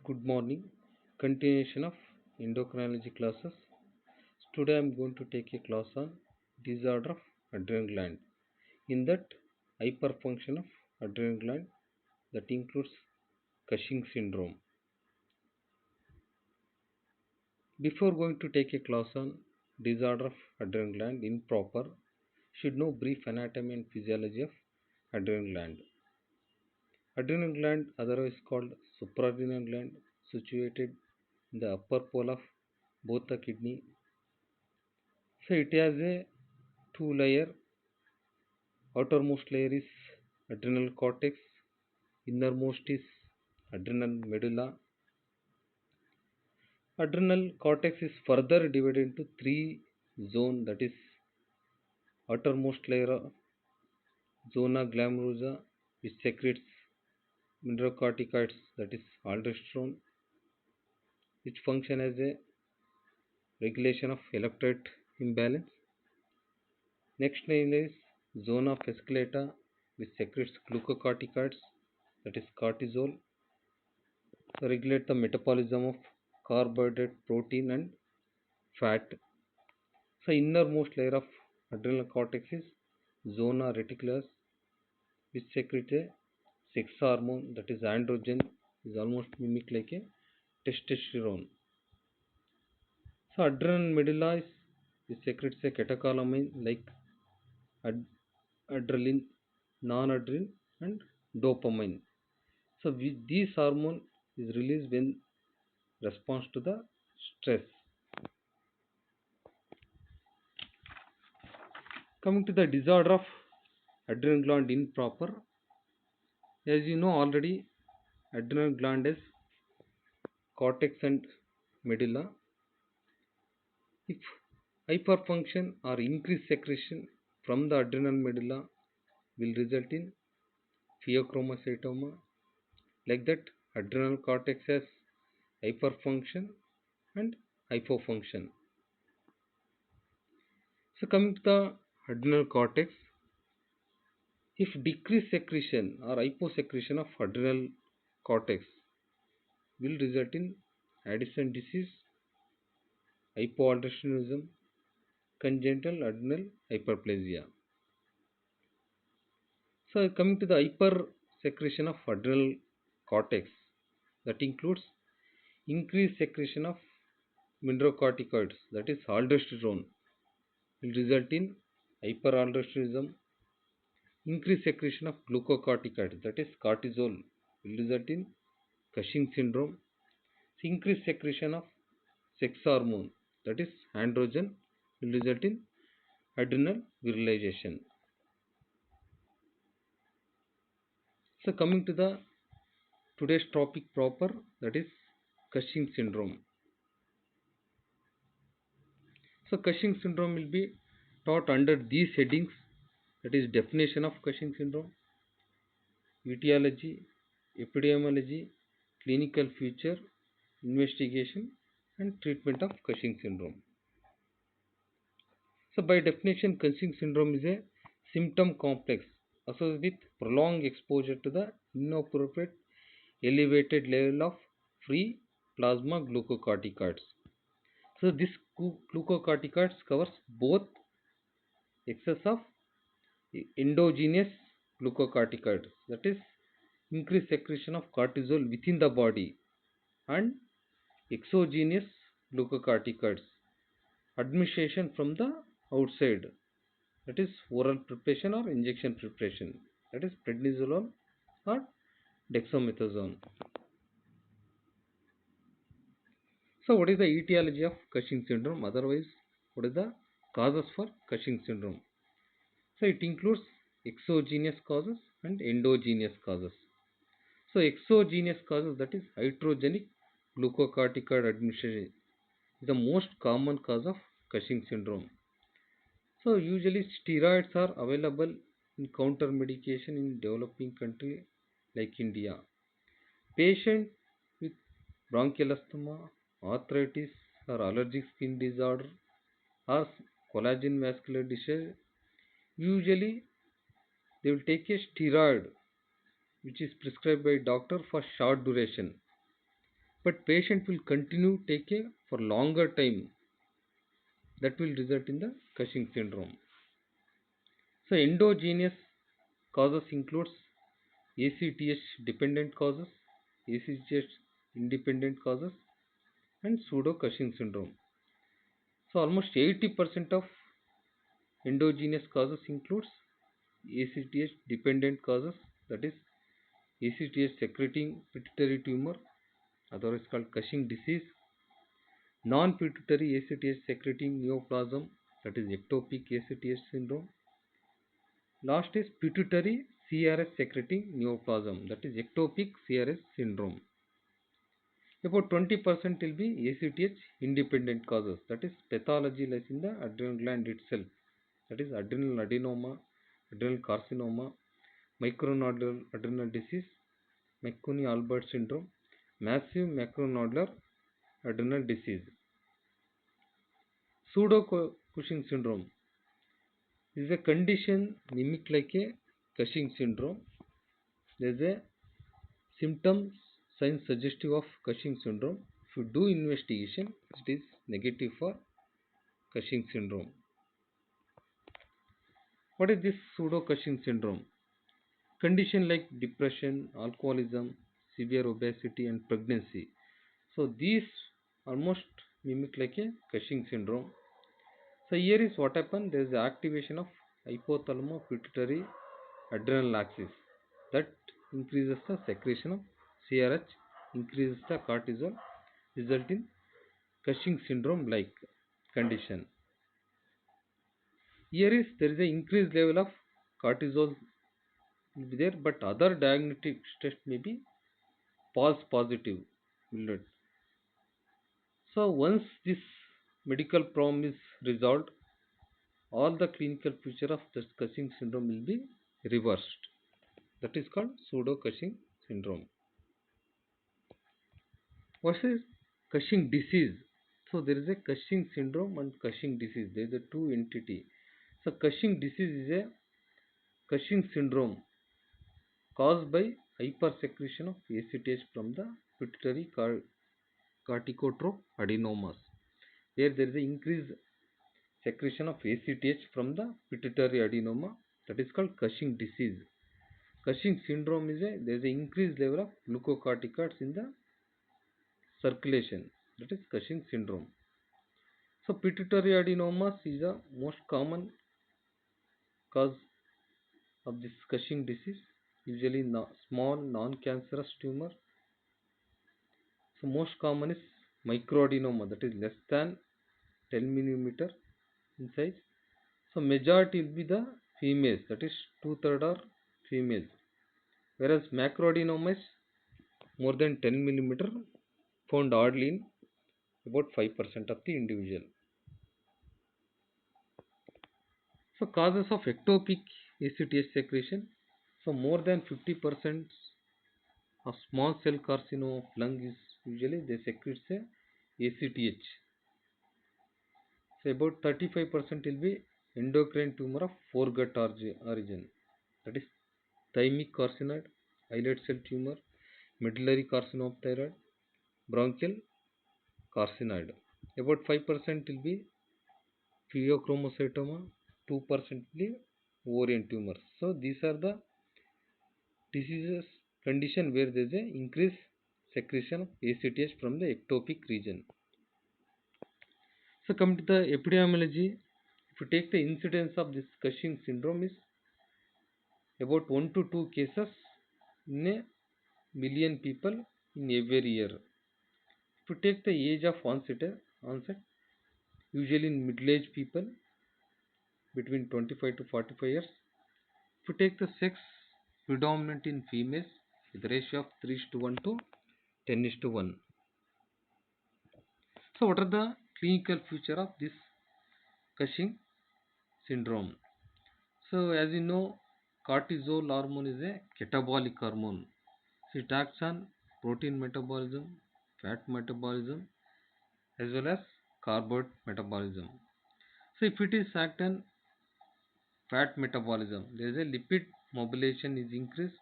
Good morning. Continuation of endocrinology classes. Today I am going to take a class on disorder of adrenal gland. In that, hyperfunction of adrenal gland that includes Cushing syndrome. Before going to take a class on disorder of adrenal gland in proper, should know brief anatomy and physiology of adrenal gland. Adrenal gland, otherwise called suprarenal gland, situated in the upper pole of both the kidney. So it has a two layer. Outermost layer is adrenal cortex, innermost is adrenal medulla. Adrenal cortex is further divided into three zones, that is outermost layer zona glamurosa, which secretes mineralocorticoids, that is aldosterone, which function as a regulation of electrolyte imbalance. Next layer is zona fasciculata, which secretes glucocorticoids, that is cortisol, to regulate the metabolism of carbohydrate, protein, and fat. So, innermost layer of adrenal cortex is zona reticulus, which secretes a sex hormone, that is androgen, is almost mimic like a testosterone. So, adrenal medulla is which secretes a catecholamine like ad- adrenaline, non-adrenaline, and dopamine. So, these hormone is released when response to the stress. Coming to the disorder of adrenal gland improper, as you know already, adrenal gland is cortex and medulla. If hyperfunction or increased secretion from the adrenal medulla will result in pheochromocytoma. Like that, adrenal cortex has hyperfunction and hypofunction. So coming to the adrenal cortex, if decreased secretion or hyposecretion of adrenal cortex will result in Addison disease, hypoaldosteronism, congenital adrenal hyperplasia. So coming to the hypersecretion of adrenal cortex, that includes increased secretion of mineralocorticoids, that is aldosterone, will result in hyperaldosteronism. Increased secretion of glucocorticoids, that is cortisol, will result in Cushing syndrome. Increased secretion of sex hormone, that is androgen, will result in adrenal virilization. So coming to the today's topic proper, that is Cushing syndrome. So Cushing syndrome will be taught under these headings, that is definition of Cushing syndrome, etiology, epidemiology, clinical feature, investigation, and treatment of Cushing syndrome. So by definition, Cushing syndrome is a symptom complex associated with prolonged exposure to the inappropriate elevated level of free plasma glucocorticoids. So this glucocorticoids covers both excess of endogenous glucocorticoids, that is increased secretion of cortisol within the body, and exogenous glucocorticoids, administration from the outside, that is oral preparation or injection preparation, that is prednisolone or dexamethasone. So what is the etiology of Cushing syndrome? Otherwise, what is the causes for Cushing syndrome? So it includes exogenous causes and endogenous causes. So exogenous causes, that is iatrogenic glucocorticoid administration, is the most common cause of Cushing syndrome. So usually steroids are available in counter medication in developing country like India. Patient with bronchial asthma, arthritis, or allergic skin disorder, or collagen vascular disease, usually they will take a steroid which is prescribed by doctor for short duration. but patient will continue taking for longer time. That will result in the Cushing syndrome. So endogenous causes includes ACTH dependent causes, ACTH independent causes, and pseudo Cushing syndrome. So almost 80% of endogenous causes includes ACTH dependent causes, that is ACTH secreting pituitary tumor, otherwise called Cushing disease, non-pituitary ACTH secreting neoplasm, that is ectopic ACTH syndrome. Last is pituitary CRS secreting neoplasm, that is ectopic CRS syndrome. About 20% will be ACTH independent causes, that is pathology lies in the adrenal gland itself, that is adrenal adenoma, adrenal carcinoma, micronodular adrenal disease, McCune-Albright syndrome, massive macronodular adrenal disease. Pseudo-Cushing syndrome is a condition mimic like a Cushing syndrome. There is a symptom signs suggestive of Cushing syndrome. If you do investigation, it is negative for Cushing syndrome. What is this pseudo-Cushing syndrome? Condition like depression, alcoholism, severe obesity, and pregnancy. So these almost mimic like a Cushing syndrome. So here is what happened. There is the activation of hypothalamo-pituitary adrenal axis that increases the secretion of CRH, increases the cortisol, result in Cushing syndrome like condition. Here is there is an increased level of cortisol will be there, but other diagnostic test may be false positive. So once this medical problem is resolved, all the clinical feature of this Cushing syndrome will be reversed. That is called pseudo Cushing syndrome. What is Cushing disease? So there is a Cushing syndrome and Cushing disease. There is a two entity. So Cushing disease is a Cushing syndrome caused by hypersecretion of ACTH from the pituitary corticotrope adenomas, where there is an increased secretion of ACTH from the pituitary adenoma. That is called Cushing disease. Cushing syndrome is there is an increased level of glucocorticoids in the circulation. That is Cushing syndrome. So pituitary adenomas is the most common cause of this Cushing disease. Usually small non-cancerous tumor. So most common is microadenoma, that is less than 10 millimeter in size. So majority will be the females, that is 2/3 are females. Whereas macroadenoma is more than 10 millimeter, found oddly in about 5% of the individual. So causes of ectopic ACTH secretion. So more than 50% of small cell carcinoma of lung is usually they secrete ACTH. So about 35% will be endocrine tumor of foregut origin. That is thymic carcinoid, islet cell tumor, medullary carcinoma of thyroid, bronchial carcinoid. About 5% will be pheochromocytoma, 2% will be ovarian tumor. So these are the diseases condition where there is a increased secretion of ACTH from the ectopic region. So coming to the epidemiology, if you take the incidence of this Cushing syndrome is about 1 to 2 cases in a million people in every year. If you take the age of onset usually in middle-aged people between 25 to 45 years. If you take the sex, predominant in females with a ratio of 3:1 to 10:1. So what are the clinical feature of this Cushing syndrome? So as you know, cortisol hormone is a catabolic hormone. So it acts on protein metabolism, fat metabolism, as well as carbohydrate metabolism. So if it is act on fat metabolism, there is a lipid mobilization is increased,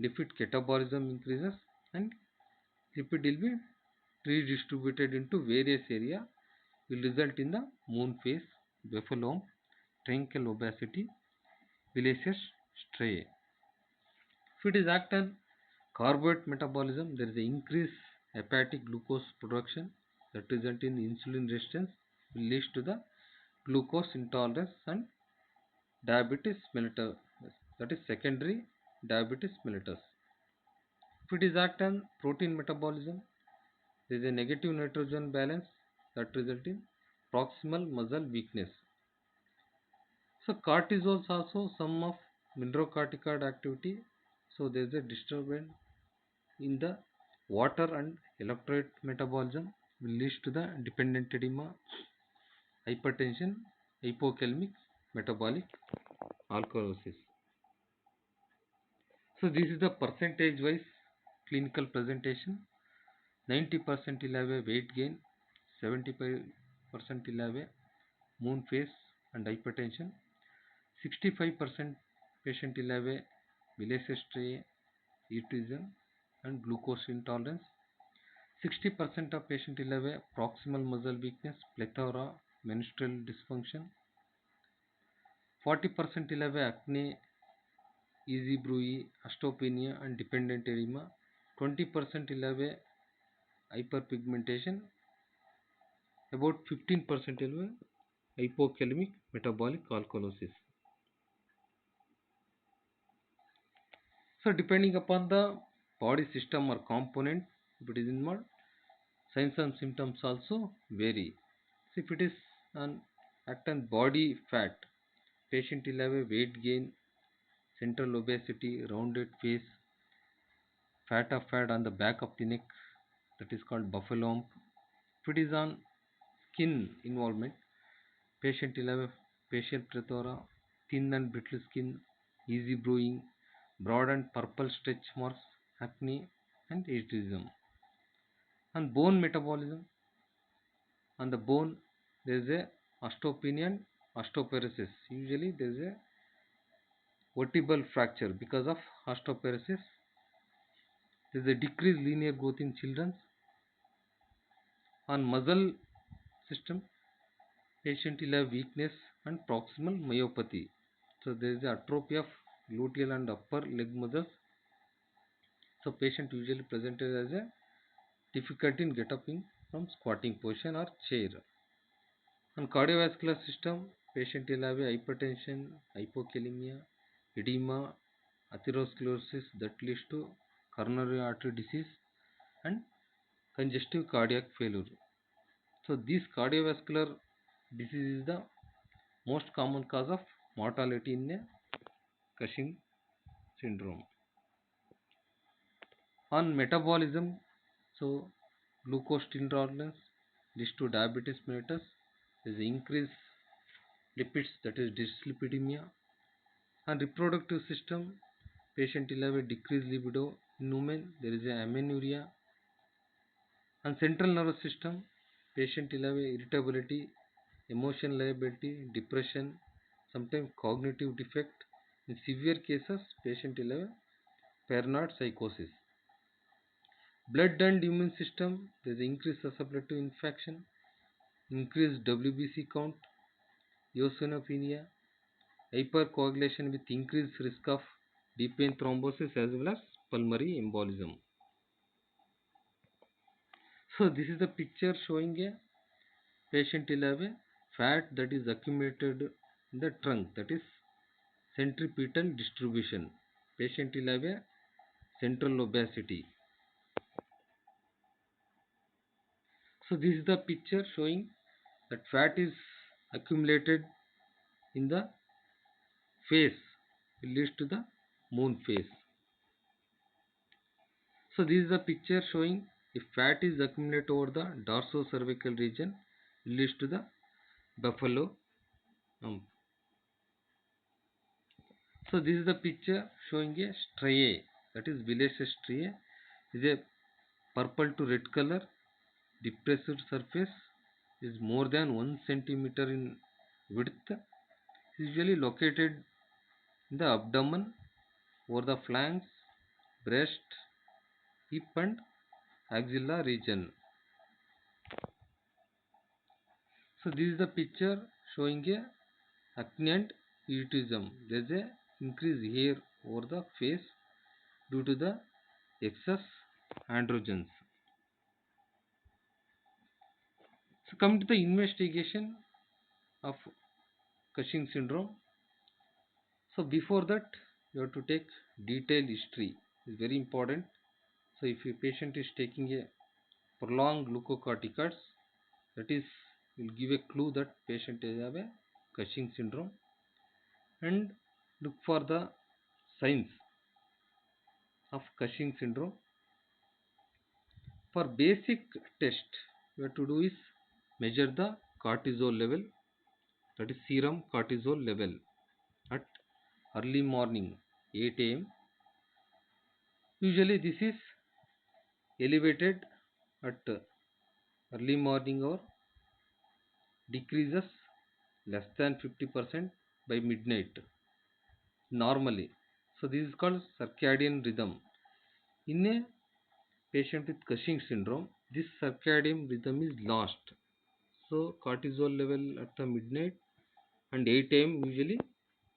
lipid catabolism increases, and lipid will be redistributed into various area, will result in the moon phase, buffalo, truncal obesity, bilious striae. If it is act on carbohydrate metabolism, there is an increased hepatic glucose production that result in insulin resistance, will lead to the glucose intolerance and diabetes mellitus, that is secondary diabetes mellitus. If it is act on protein metabolism, there is a negative nitrogen balance that result in proximal muscle weakness. So cortisol is also some of mineralocorticoid activity. So there is a disturbance in the water and electrolyte metabolism, will lead to the dependent edema, hypertension, hypokalemic metabolic alkalosis. So this is the percentage wise clinical presentation. 90% will have a weight gain, 75% will have a moon phase and hypertension, 65% patient will have a bilious striae, autism and glucose intolerance, 60% of patient will have a proximal muscle weakness, plethora, menstrual dysfunction, 40% will have a acne, easy bruit, osteopenia and dependent edema, 20% will have a hyperpigmentation, about 15% will have hypokalemic metabolic alkalosis. So depending upon the body system or component, if it is involved, signs and symptoms also vary. So if it is an act on body fat, patient will have a weight gain, central obesity, rounded face, fat on the back of the neck, that is called buffalo hump. If it is on skin involvement, patient will have a facial plethora, thin and brittle skin, easy bruising, broad and purple stretch marks, acne and ageism. On bone metabolism, on the bone there is a osteopenia and osteoporosis. Usually there is a vertebral fracture because of osteoporosis. There is a decreased linear growth in children. On muscle system, patient will have weakness and proximal myopathy. So there is atrophy of gluteal and upper leg muscles. So patient usually presented as a difficulty in get up in from squatting position or chair. On cardiovascular system, patient will have a hypertension, hypokalemia, edema, atherosclerosis that leads to coronary artery disease and congestive cardiac failure. So this cardiovascular disease is the most common cause of mortality in a Cushing syndrome. On metabolism, so glucose intolerance leads to diabetes mellitus. There is increased lipids, that is dyslipidemia. On reproductive system, patient will have a decreased libido. In women, there is a amenorrhea. On central nervous system, patient will have a irritability, emotion liability, depression, sometimes cognitive defect. In severe cases, patient will have a paranoid psychosis. Blood and immune system, there is increased susceptibility to infection, increased WBC count, eosinophilia, hypercoagulation with increased risk of deep vein thrombosis as well as pulmonary embolism. So this is the picture showing a patient will have a fat that is accumulated in the trunk, that is centripetal distribution. Patient will have a central obesity. So this is the picture showing that fat is accumulated in the face, it leads to the moon phase. So this is the picture showing if fat is accumulated over the dorsocervical region, it leads to the buffalo hump. So this is the picture showing a striae, that is bilious striae, is a purple to red color, depressed surface, is more than 1 centimeter in width, usually located in the abdomen, over the flanks, breast, hip and axilla region. So this is the picture showing a acne and erotism. There is a increase hair over the face due to the excess androgens. So coming to the investigation of Cushing syndrome. So before that, you have to take detailed history. It's very important. So if a patient is taking a prolonged glucocorticoids, that is will give a clue that patient is have a Cushing syndrome, and look for the signs of Cushing syndrome. For basic test, you have to do is measure the cortisol level, that is serum cortisol level at early morning 8 a.m. Usually this is elevated at early morning or decreases less than 50% by midnight normally. So this is called circadian rhythm. In a patient with Cushing syndrome, this circadian rhythm is lost. So cortisol level at the midnight and 8 a.m. usually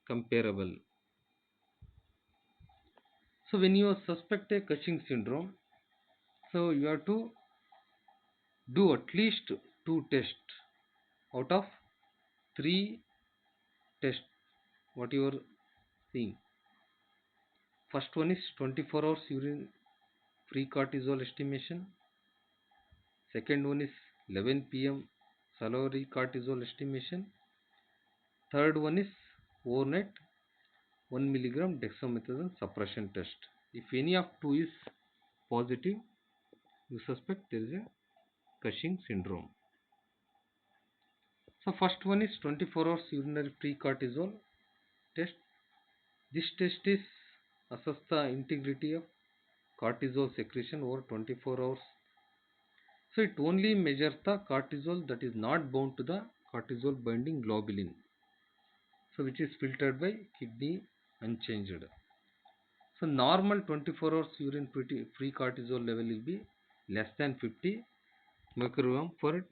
comparable. So when you suspect a Cushing syndrome, so you have to do at least 2 tests out of 3 tests. What you are seeing? First one is 24 hours urine free cortisol estimation. Second one is 11 p.m. salivary cortisol estimation. Third one is overnight 1 milligram dexamethasone suppression test. If any of two is positive, you suspect there is a Cushing syndrome. So first one is 24 hours urinary free cortisol test. This test is assess the integrity of cortisol secretion over 24 hours. So it only measures the cortisol that is not bound to the cortisol binding globulin, so which is filtered by kidney unchanged. So normal 24 hours urine free cortisol level will be less than 50 microgram per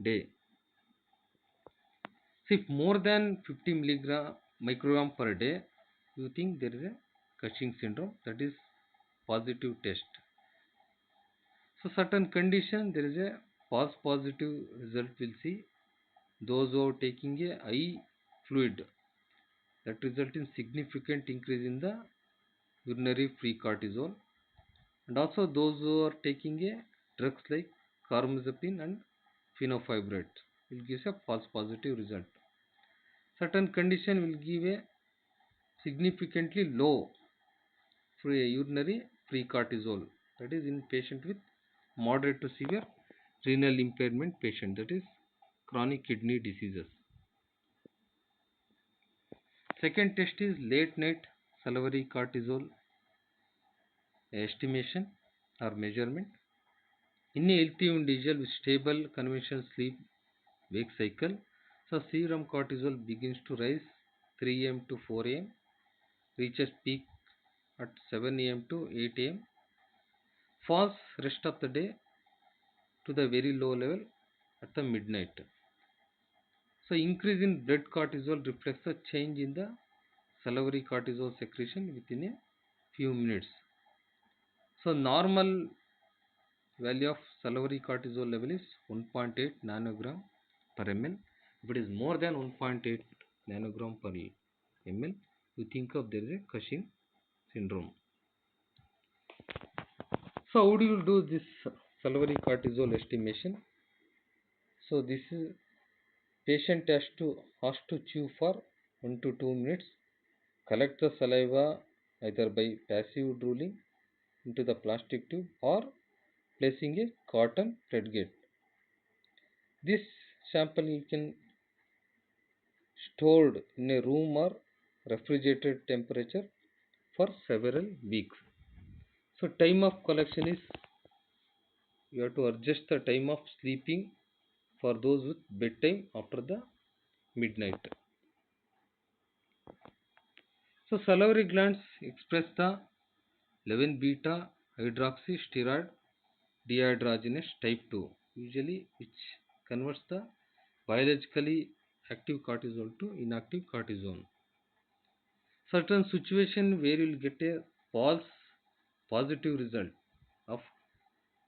day. So if more than 50 microgram per day, you think there is a Cushing syndrome, that is positive test. So certain condition there is a false positive result will see. Those who are taking a high fluid, that result in significant increase in the urinary free cortisol, and also those who are taking a drugs like carbamazepine and fenofibrate will give a false positive result. Certain condition will give a significantly low urinary free cortisol, that is in patient with moderate to severe renal impairment patient, that is chronic kidney diseases. Second test is late night salivary cortisol estimation or measurement. In a healthy individual with stable conventional sleep wake cycle, so serum cortisol begins to rise 3 am to 4 am, reaches peak at 7 am to 8 am, falls rest of the day to the very low level at the midnight. So increase in blood cortisol reflects a change in the salivary cortisol secretion within a few minutes. So normal value of salivary cortisol level is 1.8 nanogram per ml. If it is more than 1.8 nanogram per ml, you think of there is a Cushing syndrome. So how do you do this salivary cortisol estimation? So this is patient has to chew for 1 to 2 minutes, collect the saliva either by passive drooling into the plastic tube or placing a cotton thread. This sample you can stored in a room or refrigerated temperature for several weeks. So time of collection is, you have to adjust the time of sleeping for those with bedtime after the midnight. So salivary glands express the 11 beta hydroxysteroid dehydrogenase type 2, usually which converts the biologically active cortisol to inactive cortisone. Certain situation where you will get a false positive result of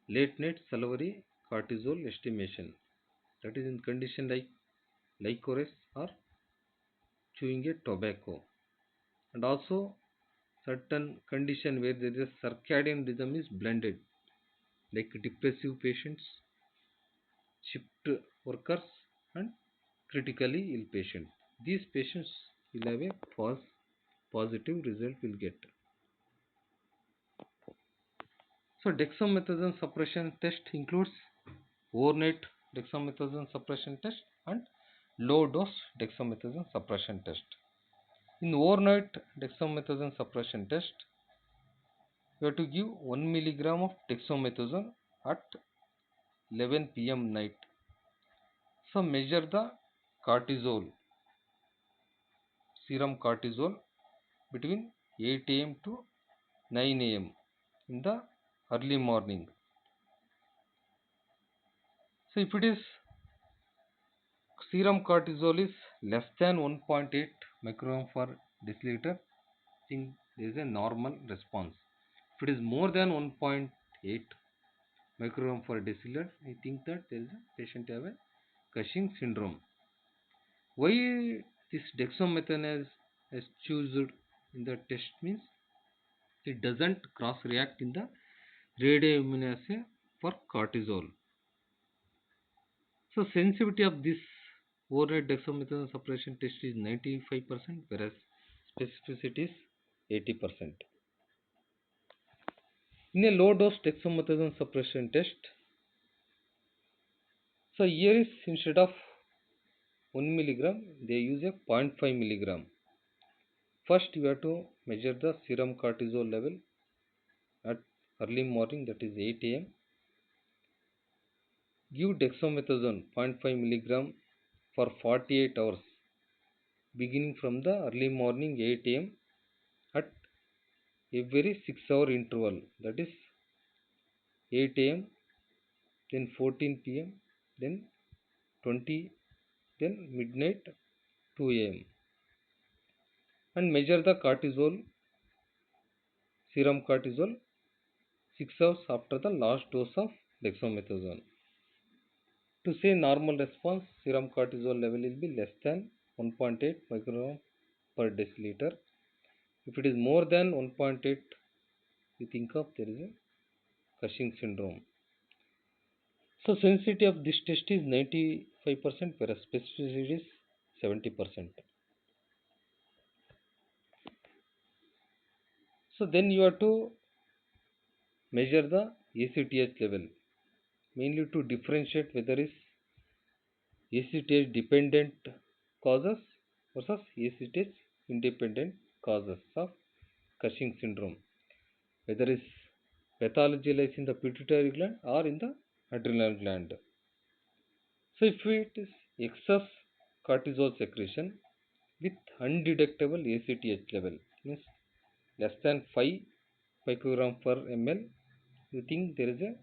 late night salivary cortisol estimation, that is in condition like licorice or chewing a tobacco, and also certain condition where there is a circadian rhythm is blended, like depressive patients, shift workers, and critically ill patients. These patients will have a false positive result will get. So dexamethasone suppression test includes overnight dexamethasone suppression test and low dose dexamethasone suppression test. In overnight dexamethasone suppression test, you have to give 1 milligram of dexamethasone at 11 p.m. night. So measure the cortisol, serum cortisol between 8 a.m. to 9 a.m. in the early morning. So if it is serum cortisol is less than 1.8 microgram per deciliter, I think there is a normal response. If it is more than 1.8 microgram per deciliter, I think that there is a patient have a Cushing syndrome. Why this dexamethasone has chosen in the test means it doesn't cross react in the radioimmunoassay for cortisol. So sensitivity of this overnight dexamethasone suppression test is 95%, whereas specificity is 80%. In a low dose dexamethasone suppression test, so here is instead of 1 milligram, they use a 0.5 milligram. First, you have to measure the serum cortisol level at early morning, that is 8 a.m. Give dexamethasone 0.5 milligram for 48 hours, beginning from the early morning 8 a.m. at every 6-hour interval, that is 8 a.m., then 14 p.m., then 20, then midnight 2 a.m. and measure the cortisol, serum cortisol 6 hours after the last dose of dexamethasone. To say normal response, serum cortisol level will be less than 1.8 microgram per deciliter. If it is more than 1.8, you think of there is a Cushing syndrome. So sensitivity of this test is 95%, whereas specificity is 70%. So then you have to measure the ACTH level, mainly to differentiate whether is ACTH dependent causes versus ACTH independent causes of Cushing syndrome, whether is pathology lies in the pituitary gland or in the adrenal gland. So if it is excess cortisol secretion with undetectable ACTH level, means less than 5 picogram per ml, you think there is a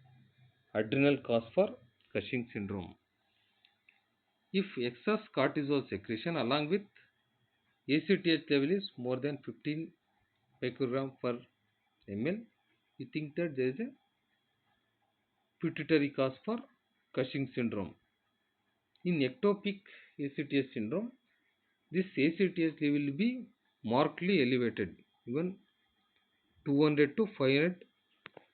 adrenal cause for Cushing syndrome. If excess cortisol secretion along with ACTH level is more than 15 picogram per ml, you think that there is a pituitary cause for Cushing syndrome. In ectopic ACTH syndrome, this ACTH level will be markedly elevated, even 200 to 500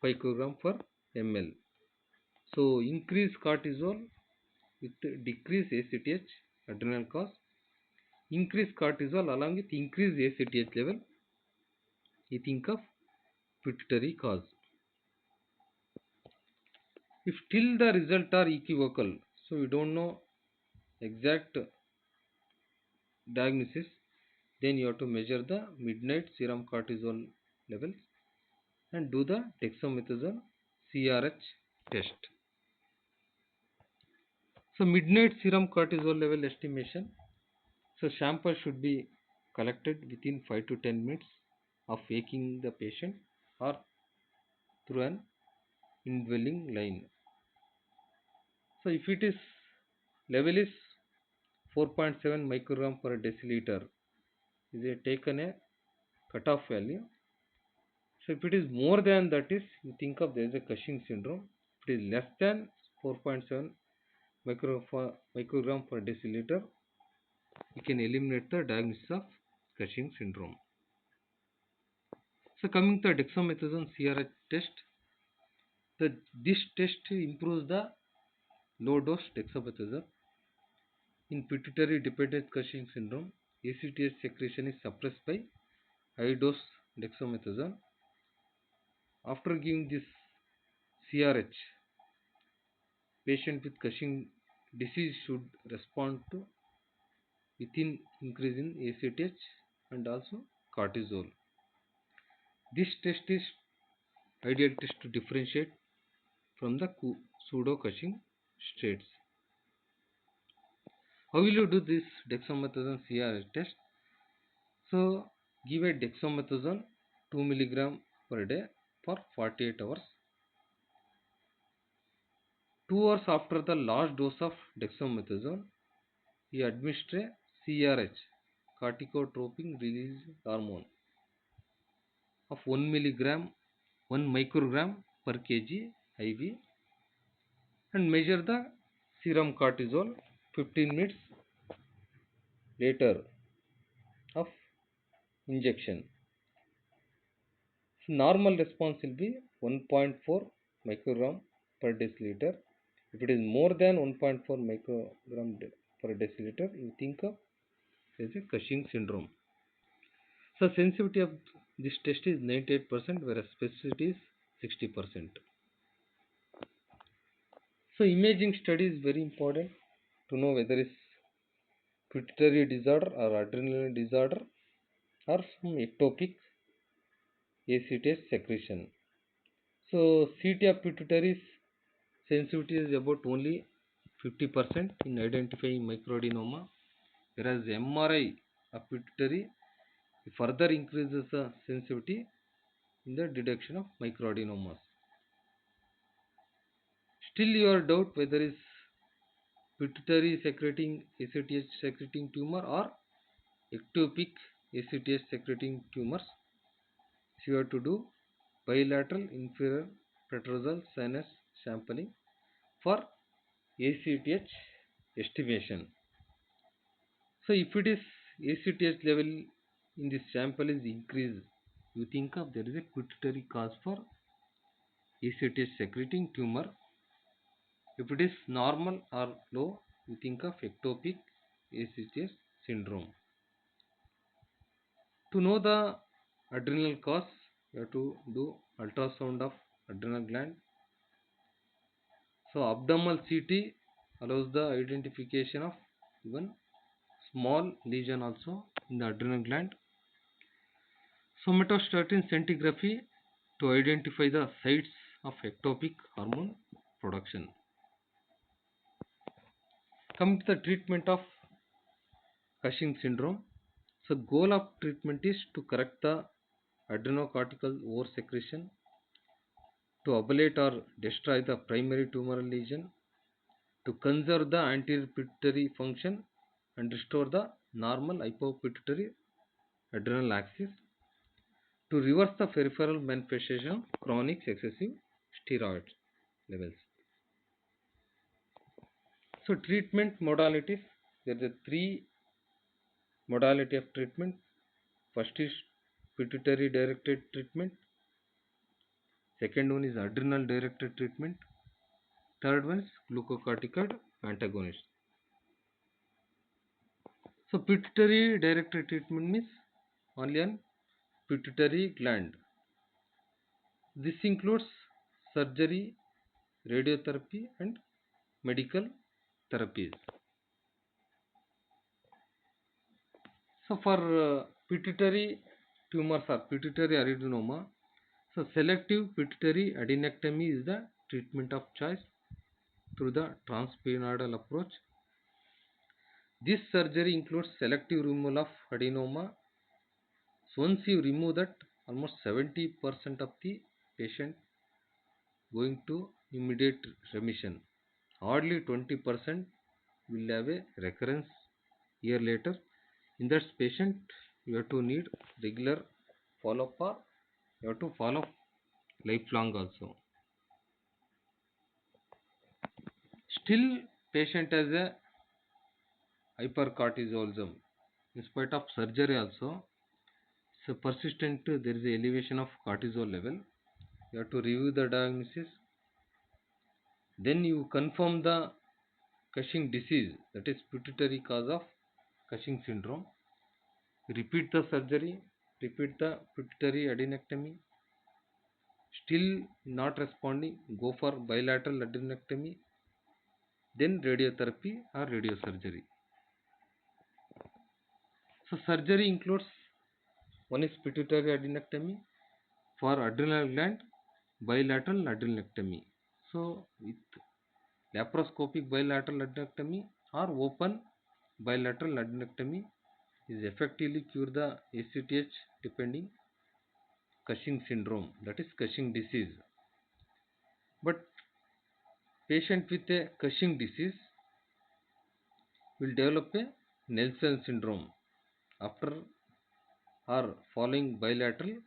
picogram per ml. So increased cortisol with decreased ACTH, adrenal cause, increased cortisol along with increased ACTH level, you think of pituitary cause. If till the result are equivocal, so we don't know exact diagnosis, then you have to measure the midnight serum cortisol levels and do the dexamethasone CRH test. So midnight serum cortisol level estimation. So sample should be collected within 5 to 10 minutes of waking the patient or through an indwelling line. So if it is level is 4.7 microgram per deciliter, is a taken a cutoff value. So if it is more than that, is you think of there is a Cushing syndrome. If it is less than 4.7 microgram per deciliter, you can eliminate the diagnosis of Cushing syndrome. So coming to the dexamethasone CRH test, this test improves the low dose dexamethasone. In pituitary dependent Cushing syndrome, ACTH secretion is suppressed by high dose dexamethasone. After giving this CRH, patient with Cushing disease should respond to within increase in ACTH and also cortisol. This test is ideal test to differentiate from the pseudo Cushing states. How will you do this dexamethasone CRH test? So give a dexamethasone 2 mg per day for 48 hours. 2 hours after the last dose of dexamethasone, he administer a CRH, corticotropin release hormone, of 1 milligram, 1 microgram per kg IV, and measure the serum cortisol 15 minutes later of injection. So normal response will be 1.4 microgram per deciliter. If it is more than 1.4 microgram per deciliter, you think of as a Cushing syndrome. So sensitivity of this test is 98%, whereas specificity is 60%. So imaging study is very important to know whether it's pituitary disorder or adrenal disorder or some ectopic ACTH secretion. So CT of pituitary sensitivity is about only 50% in identifying microadenoma, whereas MRI of pituitary further increases the sensitivity in the detection of microadenomas. Still you are doubt whether is pituitary secreting ACTH secreting tumor or ectopic ACTH secreting tumors. So you have to do bilateral inferior petrosal sinus sampling for ACTH estimation. So if it is ACTH level in this sample is increased, you think of there is a pituitary cause for ACTH secreting tumor. If it is normal or low, you think of ectopic ACTH syndrome. To know the adrenal cause, you have to do ultrasound of adrenal gland. So abdominal CT allows the identification of even small lesion also in the adrenal gland. Somatostatin scintigraphy to identify the sites of ectopic hormone production. Coming to the treatment of Cushing syndrome. So goal of treatment is to correct the adrenocortical oversecretion, to ablate or destroy the primary tumoral lesion, to conserve the anterior pituitary function and restore the normal hypopituitary adrenal axis, to reverse the peripheral manifestation of chronic excessive steroid levels. So treatment modalities, there are three modality of treatment. First is pituitary directed treatment, second one is adrenal directed treatment, third one is glucocorticoid antagonist. So pituitary directed treatment means only on pituitary gland. This includes surgery, radiotherapy and medical therapies. So for pituitary tumors or pituitary adenoma, so selective pituitary adenectomy is the treatment of choice through the transperineal approach. This surgery includes selective removal of adenoma. So once you remove that, almost 70% of the patient going to immediate remission. Hardly 20% will have a recurrence year later. In that patient, you have to need regular follow-up, or you have to follow lifelong also. Still, patient has a hypercortisolism. In spite of surgery also, so persistent, there is a elevation of cortisol level. You have to review the diagnosis. Then you confirm the Cushing disease, that is pituitary cause of Cushing syndrome. Repeat the surgery, repeat the pituitary adenectomy. Still not responding, go for bilateral adenectomy, then radiotherapy or radiosurgery. So surgery includes, one is pituitary adenectomy, for adrenal gland bilateral adenectomy. So with laparoscopic bilateral adenectomy or open bilateral adenectomy is effectively cure the ACTH depending Cushing syndrome, that is Cushing disease. But patient with a Cushing disease will develop a Nelson syndrome after or following bilateral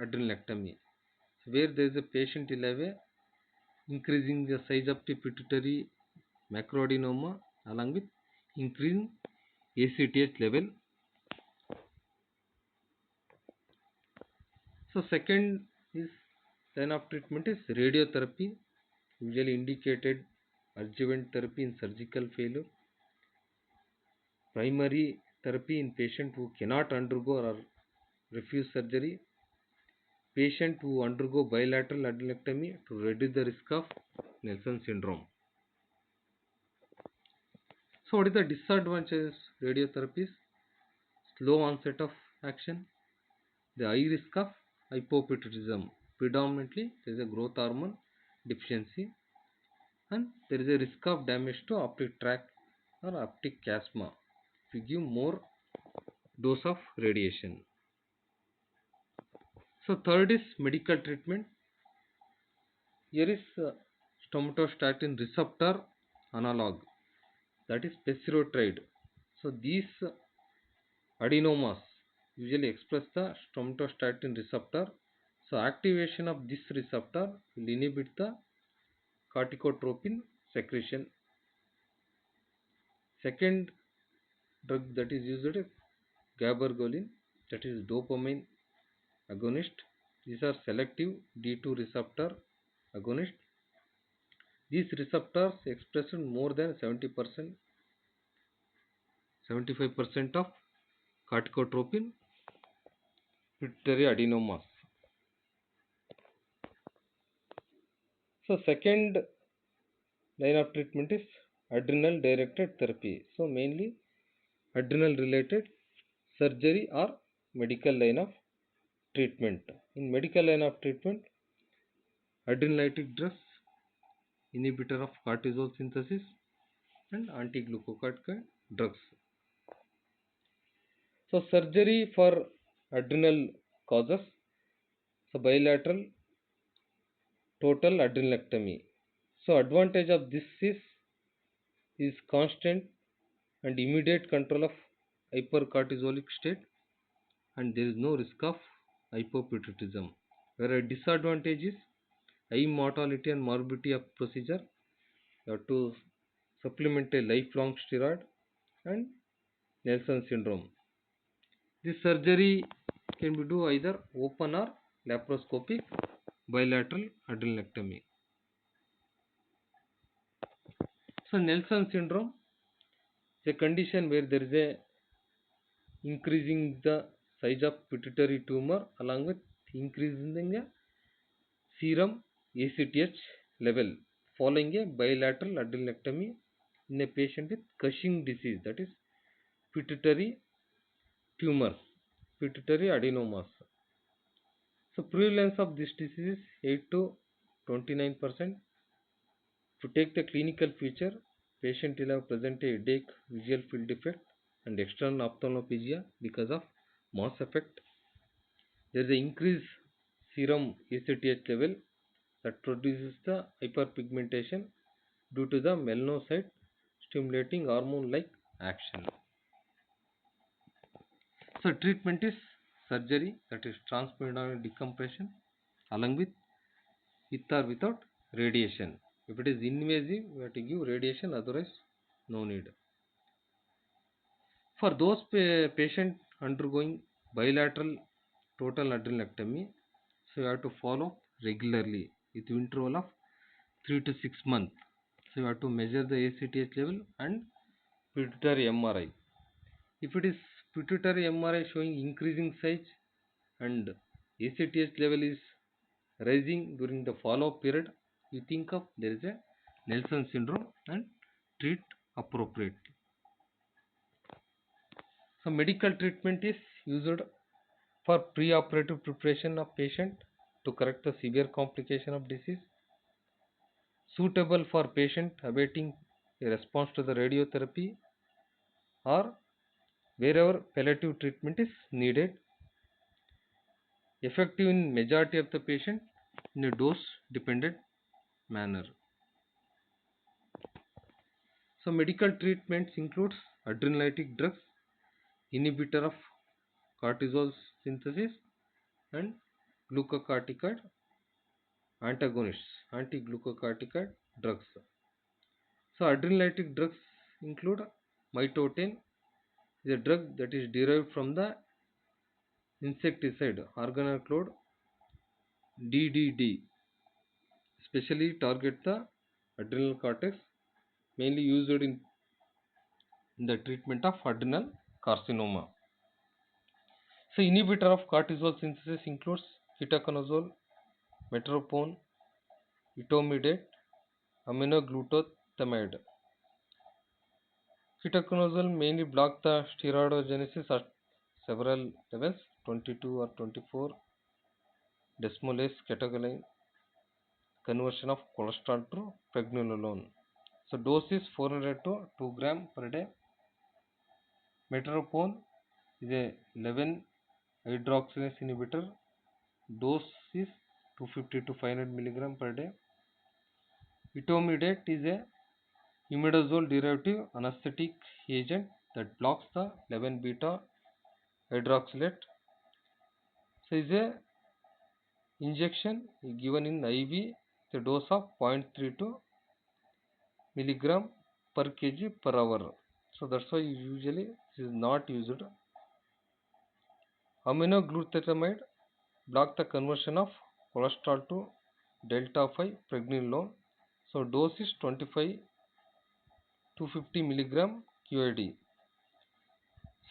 adrenalectomy, where there is a patient will have a increasing the size of the pituitary macroadenoma along with increasing ACTH level. So second is line of treatment is radiotherapy, usually indicated adjuvant therapy in surgical failure. Primary therapy in patient who cannot undergo or refuse surgery. Patient who undergo bilateral adenectomy to reduce the risk of Nelson syndrome. So what is the disadvantages of radiotherapy? Slow onset of action, the high risk of hypopituitarism, predominantly there is a growth hormone deficiency, and there is a risk of damage to optic tract or optic chiasma if you give more dose of radiation. So third is medical treatment. Here is stomatostatin receptor analog, that is pesirotride. So these adenomas usually express the stomatostatin receptor. So activation of this receptor will inhibit the corticotropin secretion. Second drug that is used is gabergolin, that is dopamine agonist. These are selective D2 receptor agonist. These receptors express more than 70%, 75% of corticotropin pituitary adenomas. So second line of treatment is adrenal directed therapy. So mainly adrenal related surgery or medical line of treatment. In medical line of treatment, adrenalytic drugs, inhibitor of cortisol synthesis, and anti-glucocorticoid drugs. So surgery for adrenal causes, so bilateral total adrenalectomy. So advantage of this is constant and immediate control of hypercortisolic state, and there is no risk of hypopituitarism. Whereas disadvantage is high mortality and morbidity of procedure. You have to supplement a lifelong steroid and Nelson syndrome. This surgery can be do either open or laparoscopic bilateral adrenalectomy. So Nelson syndrome is a condition where there is a increasing the size of pituitary tumor along with increasing the serum ACTH level following a bilateral adrenalectomy in a patient with Cushing disease, that is pituitary tumors, pituitary adenomas. So prevalence of this disease is 8 to 29%. To take the clinical feature, patient will have present a headache, visual field defect, and external ophthalmoplegia because of mass effect. There is an increased serum ACTH level that produces the hyperpigmentation due to the melanocyte stimulating hormone like action. So treatment is surgery, that is transperineal decompression, along with or without radiation. If it is invasive, we have to give radiation, otherwise no need. For those patient undergoing bilateral total adrenalectomy, so you have to follow regularly with interval of 3 to 6 months. So you have to measure the ACTH level and pituitary MRI. If it is pituitary MRI showing increasing size and ACTH level is rising during the follow-up period, you think of there is a Nelson syndrome and treat appropriately. So medical treatment is used for pre-operative preparation of patient to correct the severe complication of disease, suitable for patient awaiting a response to the radiotherapy, or wherever palliative treatment is needed, effective in majority of the patient in a dose dependent manner. So medical treatments includes adrenergic drugs, inhibitor of cortisol synthesis, and glucocorticoid antagonists, anti-glucocorticoid drugs. So adrenergic drugs include mitotin, is a drug that is derived from the insecticide organochlore DDD, especially target the adrenal cortex, mainly used in the treatment of adrenal carcinoma. So inhibitor of cortisol synthesis includes ketoconazole, metropone, etomidate, aminoglutamide. Ketoconazole mainly block the steroidogenesis at several levels, 22 or 24 desmolase catechol conversion of cholesterol to pregnenolone. So dose is 400 to 2 gram per day. Metropone is a 11 hydroxylase inhibitor. Dose is 250 to 500 milligram per day. Etomidate is a imidazole derivative anesthetic agent that blocks the 11 beta hydroxylate. So is a injection given in IV, the dose of 0.32 milligram per kg per hour. So that's why usually this is not used. Aminoglutamide block the conversion of cholesterol to delta 5 pregnenolone. So dose is 25 to 50 milligram QID.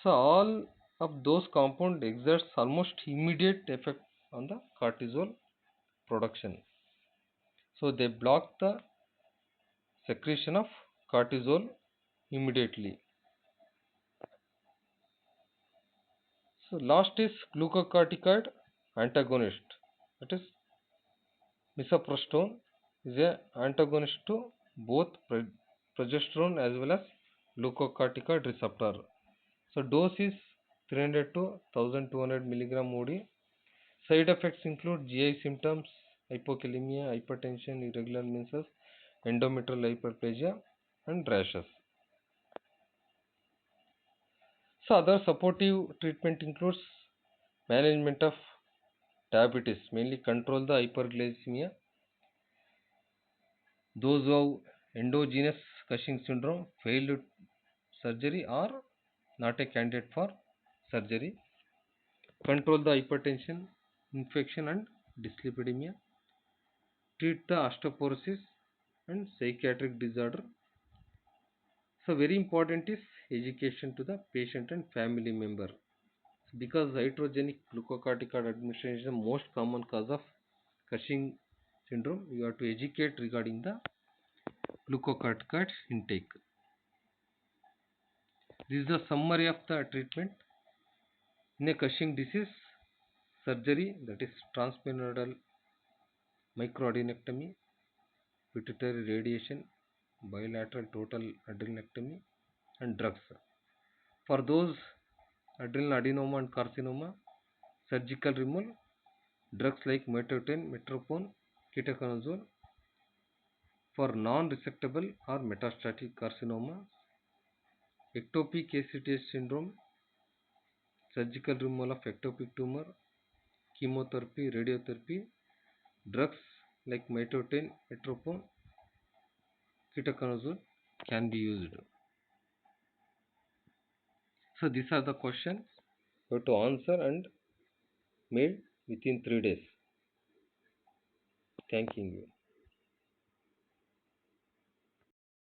So all of those compounds exerts almost immediate effect on the cortisol production. So they block the secretion of cortisol immediately. So last is glucocorticoid antagonist. That is misoprostol is a antagonist to both progesterone as well as glucocorticoid receptor. So dose is 300 to 1200 milligram OD. Side effects include GI symptoms, hypokalemia, hypertension, irregular menses, endometrial hyperplasia, and rashes. So other supportive treatment includes management of diabetes, mainly control the hyperglycemia. Those who have endogenous Cushing syndrome, failed surgery, or not a candidate for surgery. Control the hypertension, infection, and dyslipidemia. Treat the osteoporosis and psychiatric disorder. So very important is education to the patient and family member. Because iatrogenic glucocorticoid administration is the most common cause of Cushing syndrome, you have to educate regarding the glucocorticoid intake. This is the summary of the treatment. In a Cushing disease, surgery, that is transperineal microadrenectomy, pituitary radiation, bilateral total adrenalectomy, and drugs. For those adrenal adenoma and carcinoma, surgical removal, drugs like mitotin, metropone, ketoconazole for non-resectable or metastatic carcinoma, ectopic ACTH syndrome, surgical removal of ectopic tumor, chemotherapy, radiotherapy, drugs like mitotin, atropine, ketoconazole can be used. So these are the questions you have to answer and mail within 3 days. Thanking you.